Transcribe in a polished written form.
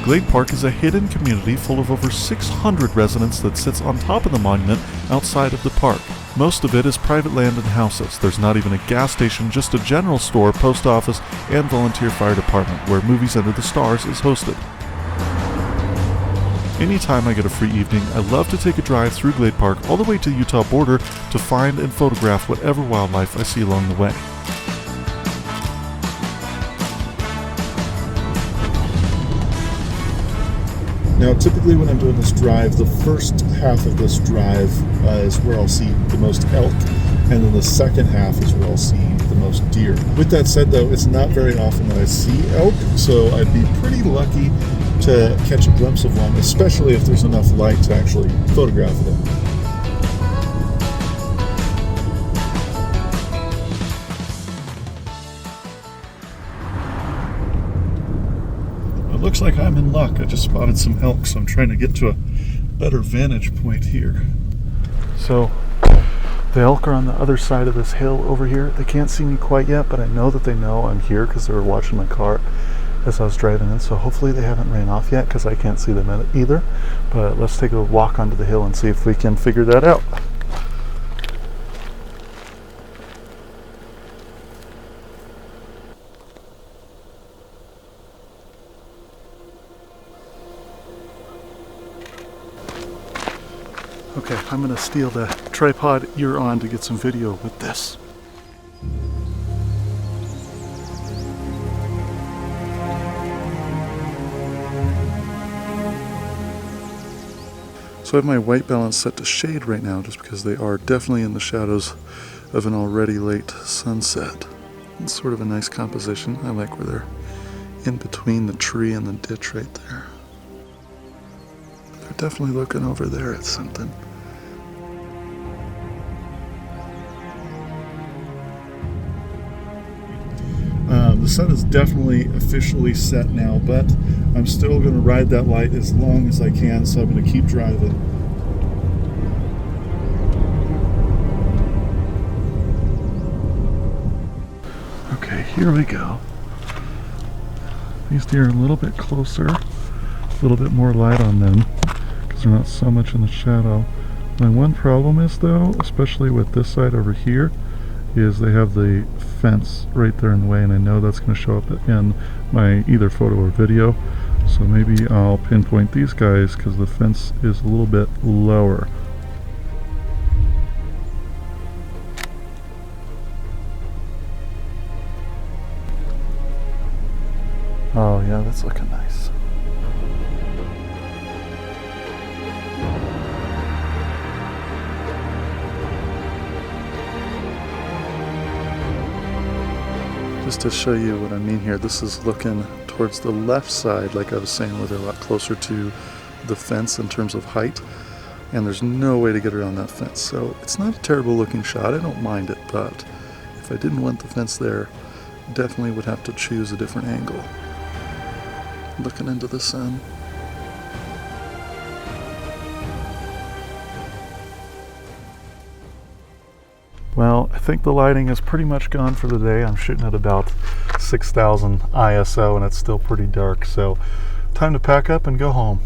Glade Park is a hidden community full of over 600 residents that sits on top of the monument outside of the park. Most of it is private land and houses. There's not even a gas station, just a general store, post office, and volunteer fire department, where Movies Under the Stars is hosted. Anytime I get a free evening, I love to take a drive through Glade Park all the way to the Utah border to find and photograph whatever wildlife I see along the way. Now, typically when I'm doing this drive, the first half of this drive is where I'll see the most elk, and then the second half is where I'll see the most deer. With that said, though, it's not very often that I see elk, so I'd be pretty lucky to catch a glimpse of one, especially if there's enough light to actually photograph them. It looks like I'm in luck. I just spotted some elk, so I'm trying to get to a better vantage point here. So the elk are on the other side of this hill over here. They can't see me quite yet, but I know that they know I'm here because they were watching my car as I was driving in. So hopefully they haven't ran off yet because I can't see them either. But let's take a walk onto the hill and see if we can figure that out. Okay, I'm gonna steal the tripod you're on to get some video with this. So I have my white balance set to shade right now just because they are definitely in the shadows of an already late sunset. It's sort of a nice composition. I like where they're in between the tree and the ditch right there. They're definitely looking over there at something. The sun is definitely officially set now, but I'm still going to ride that light as long as I can, so I'm going to keep driving. Okay, here we go. These deer are a little bit closer, a little bit more light on them because they're not so much in the shadow. My one problem is, though, especially with this side over here, is they have the fence right there in the way, and I know that's going to show up in my either photo or video, so maybe I'll pinpoint these guys because the fence is a little bit lower. Oh yeah, that's looking nice. Just to show you what I mean here, this is looking towards the left side, like I was saying, where they're a lot closer to the fence in terms of height, and there's no way to get around that fence. So it's not a terrible looking shot, I don't mind it, but if I didn't want the fence there, definitely would have to choose a different angle. Looking into the sun. Well, I think the lighting is pretty much gone for the day. I'm shooting at about 6,000 ISO and it's still pretty dark, so time to pack up and go home.